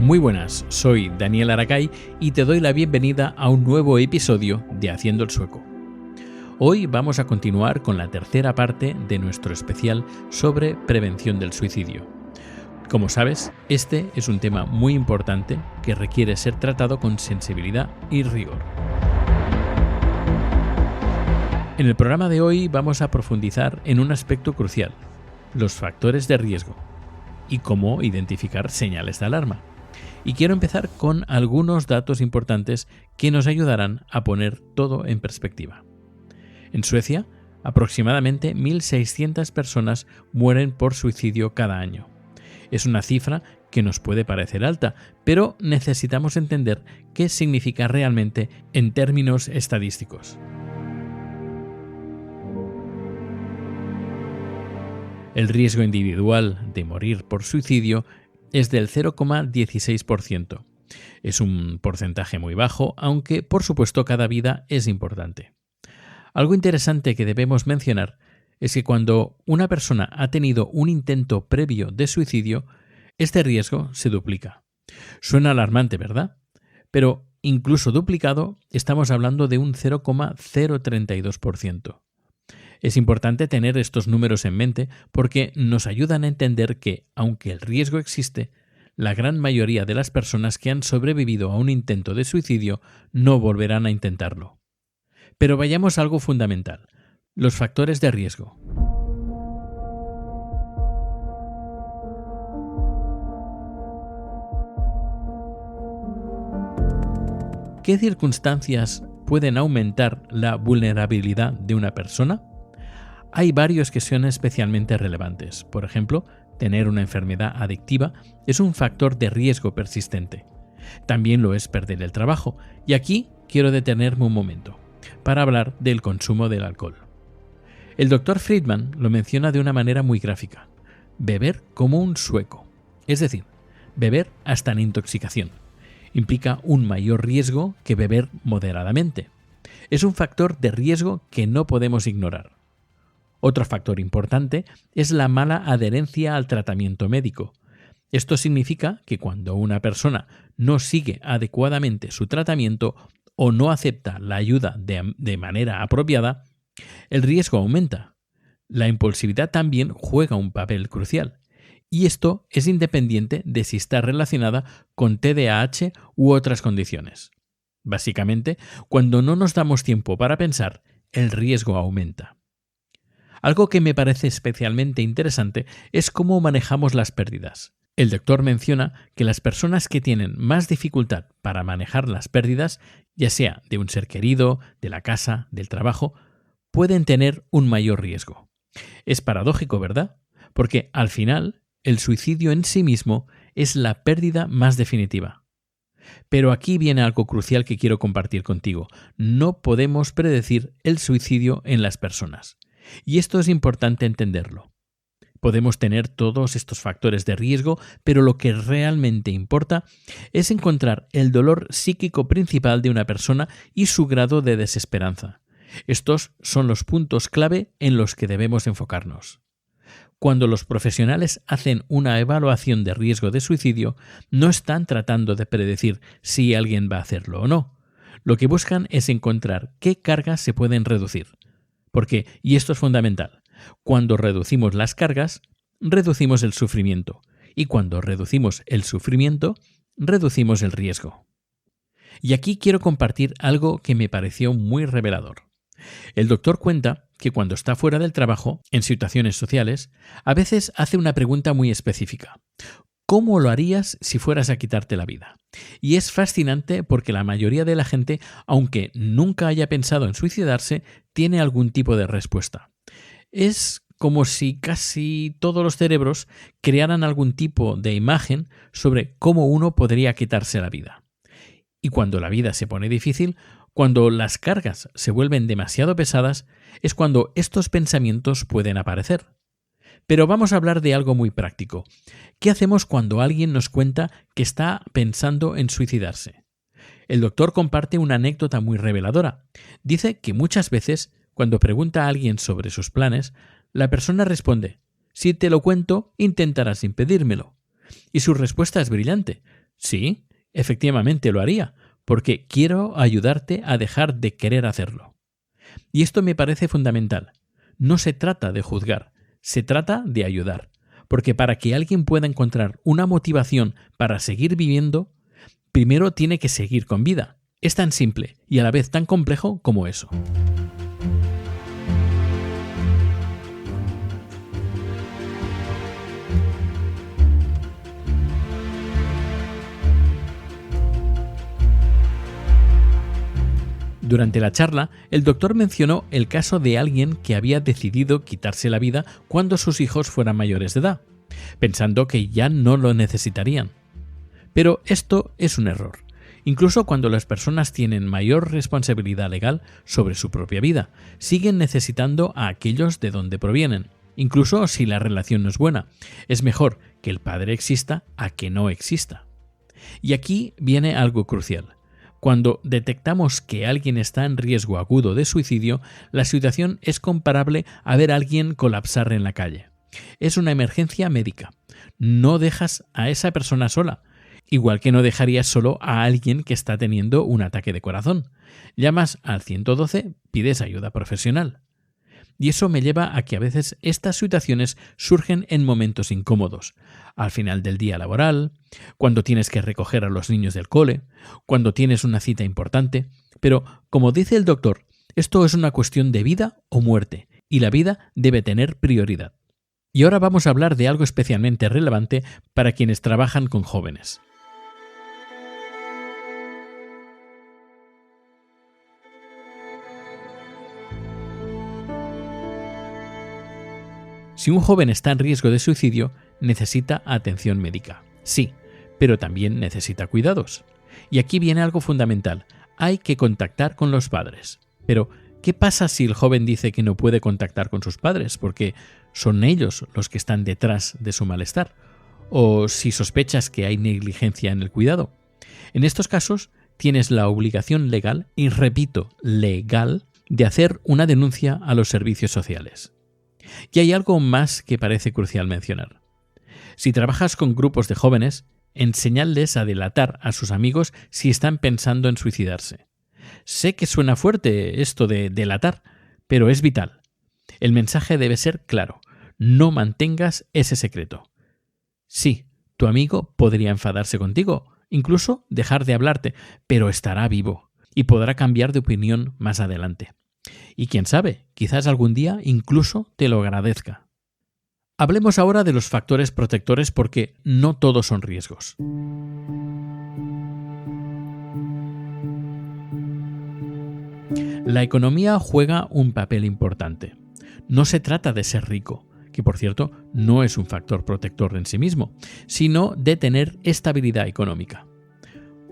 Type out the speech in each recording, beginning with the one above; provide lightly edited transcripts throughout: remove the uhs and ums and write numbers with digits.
Muy buenas, soy Daniel Aracay y te doy la bienvenida a un nuevo episodio de Haciendo el Sueco. Hoy vamos a continuar con la tercera parte de nuestro especial sobre prevención del suicidio. Como sabes, este es un tema muy importante que requiere ser tratado con sensibilidad y rigor. En el programa de hoy vamos a profundizar en un aspecto crucial, los factores de riesgo y cómo identificar señales de alarma. Y quiero empezar con algunos datos importantes que nos ayudarán a poner todo en perspectiva. En Suecia, aproximadamente 1.600 personas mueren por suicidio cada año. Es una cifra que nos puede parecer alta, pero necesitamos entender qué significa realmente en términos estadísticos. El riesgo individual de morir por suicidio es del 0,16%. Es un porcentaje muy bajo, aunque por supuesto cada vida es importante. Algo interesante que debemos mencionar es que cuando una persona ha tenido un intento previo de suicidio, este riesgo se duplica. Suena alarmante, ¿verdad? Pero incluso duplicado, estamos hablando de un 0,032%. Es importante tener estos números en mente porque nos ayudan a entender que, aunque el riesgo existe, la gran mayoría de las personas que han sobrevivido a un intento de suicidio no volverán a intentarlo. Pero vayamos a algo fundamental, los factores de riesgo. ¿Qué circunstancias pueden aumentar la vulnerabilidad de una persona? Hay varios que son especialmente relevantes. Por ejemplo, tener una enfermedad adictiva es un factor de riesgo persistente. También lo es perder el trabajo. Y aquí quiero detenerme un momento para hablar del consumo del alcohol. El Dr. Friedman lo menciona de una manera muy gráfica. Beber como un sueco. Es decir, beber hasta en intoxicación. Implica un mayor riesgo que beber moderadamente. Es un factor de riesgo que no podemos ignorar. Otro factor importante es la mala adherencia al tratamiento médico. Esto significa que cuando una persona no sigue adecuadamente su tratamiento o no acepta la ayuda de manera apropiada, el riesgo aumenta. La impulsividad también juega un papel crucial. Y esto es independiente de si está relacionada con TDAH u otras condiciones. Básicamente, cuando no nos damos tiempo para pensar, el riesgo aumenta. Algo que me parece especialmente interesante es cómo manejamos las pérdidas. El doctor menciona que las personas que tienen más dificultad para manejar las pérdidas, ya sea de un ser querido, de la casa, del trabajo, pueden tener un mayor riesgo. Es paradójico, ¿verdad? Porque al final, el suicidio en sí mismo es la pérdida más definitiva. Pero aquí viene algo crucial que quiero compartir contigo. No podemos predecir el suicidio en las personas. Y esto es importante entenderlo. Podemos tener todos estos factores de riesgo, pero lo que realmente importa es encontrar el dolor psíquico principal de una persona y su grado de desesperanza. Estos son los puntos clave en los que debemos enfocarnos. Cuando los profesionales hacen una evaluación de riesgo de suicidio, no están tratando de predecir si alguien va a hacerlo o no. Lo que buscan es encontrar qué cargas se pueden reducir. Porque, y esto es fundamental, cuando reducimos las cargas, reducimos el sufrimiento. Y cuando reducimos el sufrimiento, reducimos el riesgo. Y aquí quiero compartir algo que me pareció muy revelador. El doctor cuenta que cuando está fuera del trabajo, en situaciones sociales, a veces hace una pregunta muy específica. ¿Cómo lo harías si fueras a quitarte la vida? Y es fascinante porque la mayoría de la gente, aunque nunca haya pensado en suicidarse, tiene algún tipo de respuesta. Es como si casi todos los cerebros crearan algún tipo de imagen sobre cómo uno podría quitarse la vida. Y cuando la vida se pone difícil, cuando las cargas se vuelven demasiado pesadas, es cuando estos pensamientos pueden aparecer. Pero vamos a hablar de algo muy práctico. ¿Qué hacemos cuando alguien nos cuenta que está pensando en suicidarse? El doctor comparte una anécdota muy reveladora. Dice que muchas veces, cuando pregunta a alguien sobre sus planes, la persona responde: si te lo cuento, intentarás impedírmelo. Y su respuesta es brillante. Sí, efectivamente lo haría, porque quiero ayudarte a dejar de querer hacerlo. Y esto me parece fundamental. No se trata de juzgar, se trata de ayudar. Porque para que alguien pueda encontrar una motivación para seguir viviendo, primero tiene que seguir con vida. Es tan simple y a la vez tan complejo como eso. Durante la charla, el doctor mencionó el caso de alguien que había decidido quitarse la vida cuando sus hijos fueran mayores de edad, pensando que ya no lo necesitarían. Pero esto es un error, incluso cuando las personas tienen mayor responsabilidad legal sobre su propia vida, siguen necesitando a aquellos de donde provienen, incluso si la relación no es buena. Es mejor que el padre exista a que no exista. Y aquí viene algo crucial. Cuando detectamos que alguien está en riesgo agudo de suicidio, la situación es comparable a ver a alguien colapsar en la calle. Es una emergencia médica. No dejas a esa persona sola, igual que no dejarías solo a alguien que está teniendo un ataque de corazón. Llamas al 112, pides ayuda profesional. Y eso me lleva a que a veces estas situaciones surgen en momentos incómodos, al final del día laboral, cuando tienes que recoger a los niños del cole, cuando tienes una cita importante, pero como dice el doctor, esto es una cuestión de vida o muerte, y la vida debe tener prioridad. Y ahora vamos a hablar de algo especialmente relevante para quienes trabajan con jóvenes. Si un joven está en riesgo de suicidio, necesita atención médica. Sí, pero también necesita cuidados. Y aquí viene algo fundamental. Hay que contactar con los padres. Pero, ¿qué pasa si el joven dice que no puede contactar con sus padres porque son ellos los que están detrás de su malestar? ¿O si sospechas que hay negligencia en el cuidado? En estos casos, tienes la obligación legal, y repito, legal, de hacer una denuncia a los servicios sociales. Y hay algo más que parece crucial mencionar. Si trabajas con grupos de jóvenes, enséñales a delatar a sus amigos si están pensando en suicidarse. Sé que suena fuerte esto de delatar, pero es vital. El mensaje debe ser claro. No mantengas ese secreto. Sí, tu amigo podría enfadarse contigo, incluso dejar de hablarte, pero estará vivo y podrá cambiar de opinión más adelante. Y quién sabe, quizás algún día incluso te lo agradezca. Hablemos ahora de los factores protectores porque no todos son riesgos. La economía juega un papel importante. No se trata de ser rico, que por cierto no es un factor protector en sí mismo, sino de tener estabilidad económica.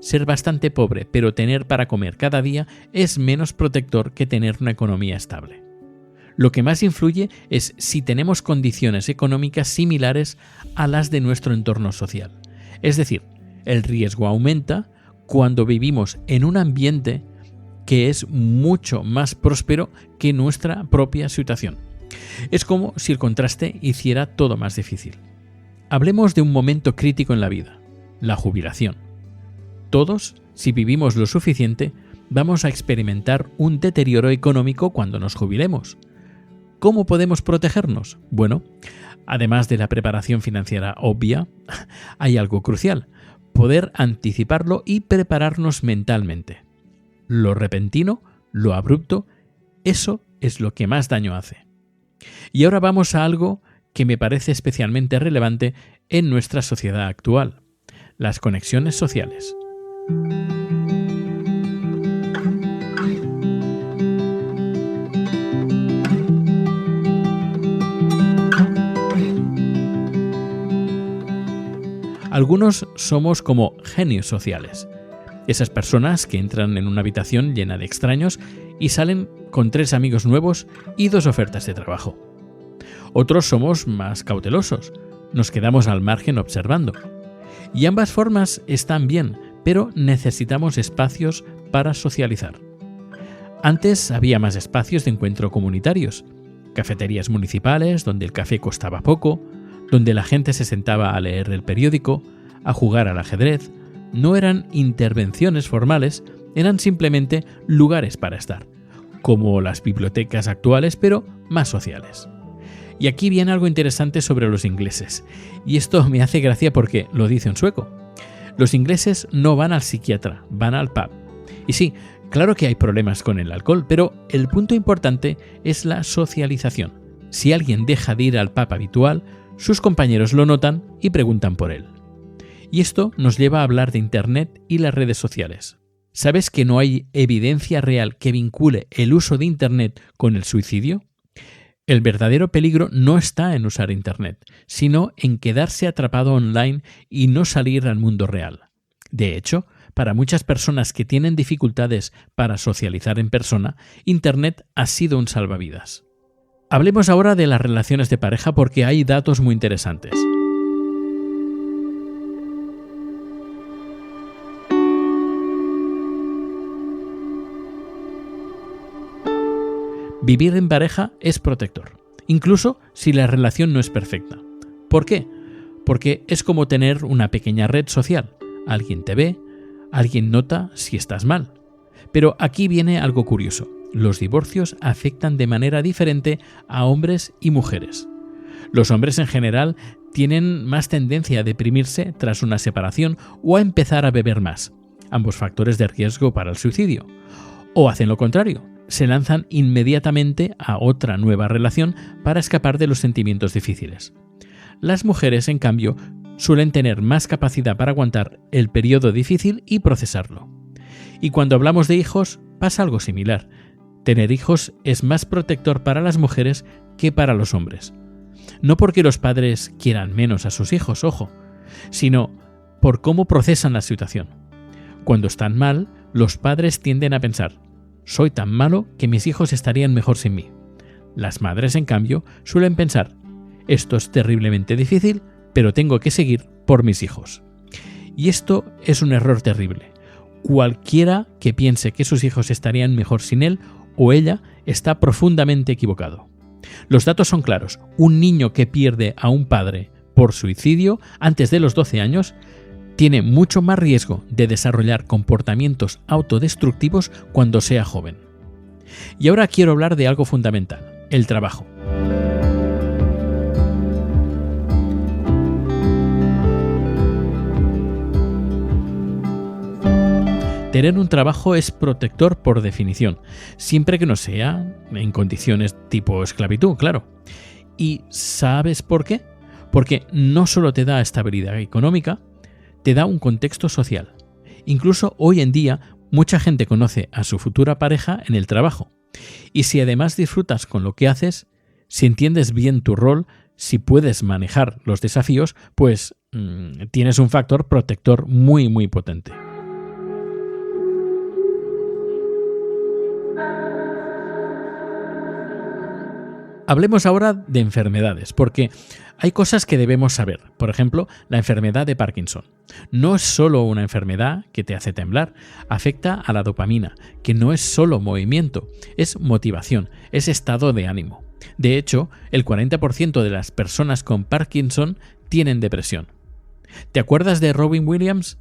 Ser bastante pobre, pero tener para comer cada día es menos protector que tener una economía estable. Lo que más influye es si tenemos condiciones económicas similares a las de nuestro entorno social. Es decir, el riesgo aumenta cuando vivimos en un ambiente que es mucho más próspero que nuestra propia situación. Es como si el contraste hiciera todo más difícil. Hablemos de un momento crítico en la vida, la jubilación. Todos, si vivimos lo suficiente, vamos a experimentar un deterioro económico cuando nos jubilemos. ¿Cómo podemos protegernos? Bueno, además de la preparación financiera obvia, hay algo crucial: poder anticiparlo y prepararnos mentalmente. Lo repentino, lo abrupto, eso es lo que más daño hace. Y ahora vamos a algo que me parece especialmente relevante en nuestra sociedad actual: las conexiones sociales. Algunos somos como genios sociales, esas personas que entran en una habitación llena de extraños y salen con 3 amigos nuevos y 2 ofertas de trabajo. Otros somos más cautelosos, nos quedamos al margen observando. Y ambas formas están bien, pero necesitamos espacios para socializar. Antes había más espacios de encuentro comunitarios, cafeterías municipales donde el café costaba poco, donde la gente se sentaba a leer el periódico, a jugar al ajedrez, No eran intervenciones formales, eran simplemente lugares para estar, como las bibliotecas actuales, pero más sociales. Y aquí viene algo interesante sobre los ingleses, y esto me hace gracia porque lo dice un sueco. Los ingleses no van al psiquiatra, van al pub. Y sí, claro que hay problemas con el alcohol, pero el punto importante es la socialización. Si alguien deja de ir al pub habitual, sus compañeros lo notan y preguntan por él. Y esto nos lleva a hablar de Internet y las redes sociales. ¿Sabes que no hay evidencia real que vincule el uso de Internet con el suicidio? El verdadero peligro no está en usar Internet, sino en quedarse atrapado online y no salir al mundo real. De hecho, para muchas personas que tienen dificultades para socializar en persona, Internet ha sido un salvavidas. Hablemos ahora de las relaciones de pareja porque hay datos muy interesantes. Vivir en pareja es protector, incluso si la relación no es perfecta. ¿Por qué? Porque es como tener una pequeña red social. Alguien te ve, alguien nota si estás mal. Pero aquí viene algo curioso. Los divorcios afectan de manera diferente a hombres y mujeres. Los hombres en general tienen más tendencia a deprimirse tras una separación o a empezar a beber más, ambos factores de riesgo para el suicidio. O hacen lo contrario, se lanzan inmediatamente a otra nueva relación para escapar de los sentimientos difíciles. Las mujeres, en cambio, suelen tener más capacidad para aguantar el periodo difícil y procesarlo. Y cuando hablamos de hijos, pasa algo similar. Tener hijos es más protector para las mujeres que para los hombres. No porque los padres quieran menos a sus hijos, ojo, sino por cómo procesan la situación. Cuando están mal, los padres tienden a pensar: soy tan malo que mis hijos estarían mejor sin mí. Las madres, en cambio, suelen pensar: esto es terriblemente difícil, pero tengo que seguir por mis hijos. Y esto es un error terrible. Cualquiera que piense que sus hijos estarían mejor sin él o ella está profundamente equivocado. Los datos son claros. Un niño que pierde a un padre por suicidio antes de los 12 años tiene mucho más riesgo de desarrollar comportamientos autodestructivos cuando sea joven. Y ahora quiero hablar de algo fundamental: el trabajo. Tener un trabajo es protector por definición, siempre que no sea en condiciones tipo esclavitud, claro. ¿Y sabes por qué? Porque no solo te da estabilidad económica, te da un contexto social. Incluso hoy en día, mucha gente conoce a su futura pareja en el trabajo. Y si además disfrutas con lo que haces, si entiendes bien tu rol, si puedes manejar los desafíos, pues tienes un factor protector muy, muy potente. Hablemos ahora de enfermedades, porque hay cosas que debemos saber. Por ejemplo, la enfermedad de Parkinson. No es solo una enfermedad que te hace temblar, afecta a la dopamina, que no es solo movimiento, es motivación, es estado de ánimo. De hecho, el 40% de las personas con Parkinson tienen depresión. ¿Te acuerdas de Robin Williams?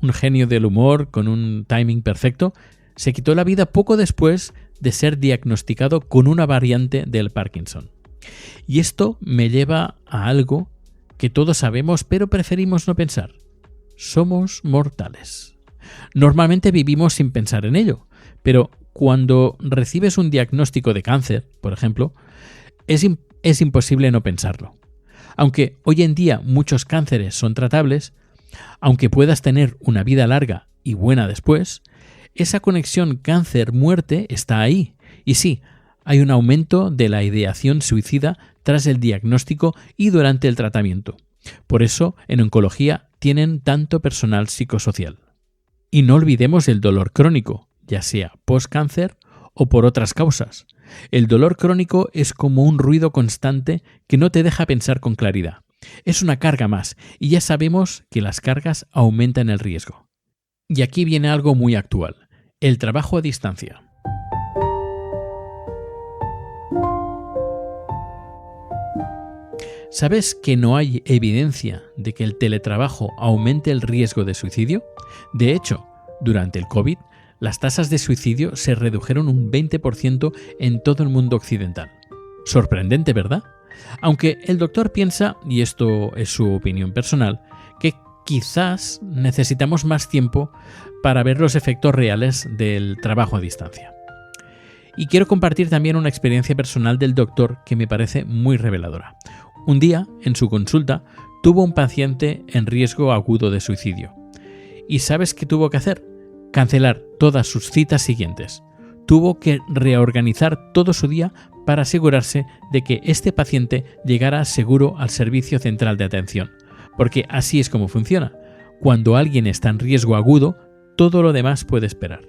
Un genio del humor con un timing perfecto. Se quitó la vida poco después de ser diagnosticado con una variante del Parkinson. Y esto me lleva a algo que todos sabemos pero preferimos no pensar. Somos mortales. Normalmente vivimos sin pensar en ello, pero cuando recibes un diagnóstico de cáncer, por ejemplo, es imposible no pensarlo. Aunque hoy en día muchos cánceres son tratables, aunque puedas tener una vida larga y buena después, esa conexión cáncer-muerte está ahí. Y sí, hay un aumento de la ideación suicida tras el diagnóstico y durante el tratamiento. Por eso, en oncología tienen tanto personal psicosocial. Y no olvidemos el dolor crónico, ya sea post-cáncer o por otras causas. El dolor crónico es como un ruido constante que no te deja pensar con claridad. Es una carga más, y ya sabemos que las cargas aumentan el riesgo. Y aquí viene algo muy actual: el trabajo a distancia. ¿Sabes que no hay evidencia de que el teletrabajo aumente el riesgo de suicidio? De hecho, durante el COVID, las tasas de suicidio se redujeron un 20% en todo el mundo occidental. Sorprendente, ¿verdad? Aunque el doctor piensa, y esto es su opinión personal, que quizás necesitamos más tiempo para ver los efectos reales del trabajo a distancia. Y quiero compartir también una experiencia personal del doctor que me parece muy reveladora. Un día, en su consulta, tuvo un paciente en riesgo agudo de suicidio. ¿Y sabes qué tuvo que hacer? Cancelar todas sus citas siguientes. Tuvo que reorganizar todo su día para asegurarse de que este paciente llegara seguro al servicio central de atención. Porque así es como funciona. Cuando alguien está en riesgo agudo, todo lo demás puede esperar.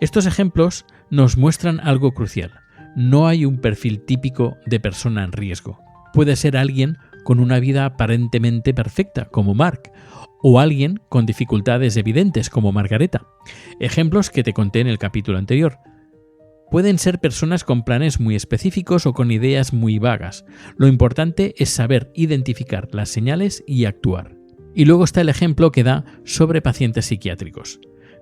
Estos ejemplos nos muestran algo crucial. No hay un perfil típico de persona en riesgo. Puede ser alguien con una vida aparentemente perfecta, como Mark, o alguien con dificultades evidentes, como Margareta. Ejemplos que te conté en el capítulo anterior. Pueden ser personas con planes muy específicos o con ideas muy vagas. Lo importante es saber identificar las señales y actuar. Y luego está el ejemplo que da sobre pacientes psiquiátricos.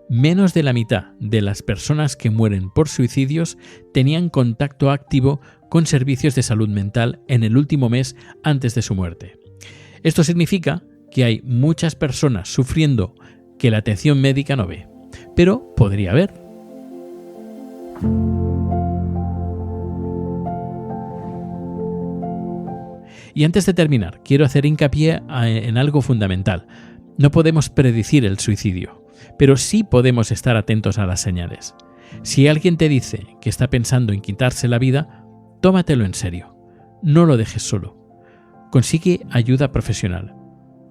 Menos de la mitad de las personas que mueren por suicidios tenían contacto activo con servicios de salud mental en el último mes antes de su muerte. Esto significa que hay muchas personas sufriendo que la atención médica no ve, pero podría haber. Y antes de terminar, quiero hacer hincapié en algo fundamental. No podemos predecir el suicidio, pero sí podemos estar atentos a las señales. Si alguien te dice que está pensando en quitarse la vida, tómatelo en serio. No lo dejes solo. Consigue ayuda profesional.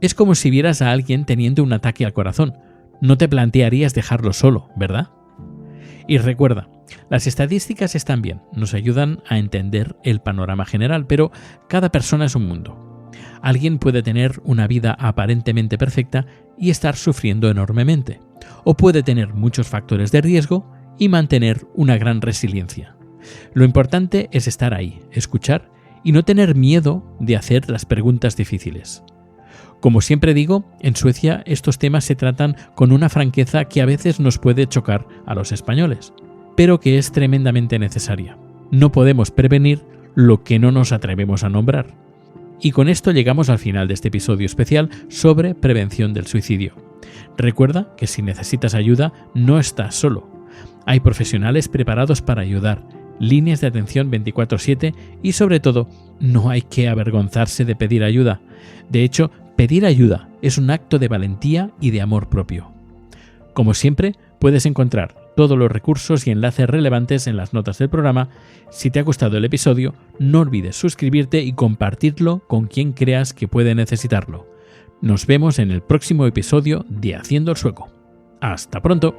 Es como si vieras a alguien teniendo un ataque al corazón. No te plantearías dejarlo solo, ¿verdad? Y recuerda, las estadísticas están bien, nos ayudan a entender el panorama general, pero cada persona es un mundo. Alguien puede tener una vida aparentemente perfecta y estar sufriendo enormemente, o puede tener muchos factores de riesgo y mantener una gran resiliencia. Lo importante es estar ahí, escuchar y no tener miedo de hacer las preguntas difíciles. Como siempre digo, en Suecia estos temas se tratan con una franqueza que a veces nos puede chocar a los españoles, pero que es tremendamente necesaria. No podemos prevenir lo que no nos atrevemos a nombrar. Y con esto llegamos al final de este episodio especial sobre prevención del suicidio. Recuerda que si necesitas ayuda, no estás solo. Hay profesionales preparados para ayudar, líneas de atención 24/7 y sobre todo, no hay que avergonzarse de pedir ayuda. De hecho, pedir ayuda es un acto de valentía y de amor propio. Como siempre, puedes encontrar todos los recursos y enlaces relevantes en las notas del programa. Si te ha gustado el episodio, no olvides suscribirte y compartirlo con quien creas que puede necesitarlo. Nos vemos en el próximo episodio de Haciendo el Sueco. ¡Hasta pronto!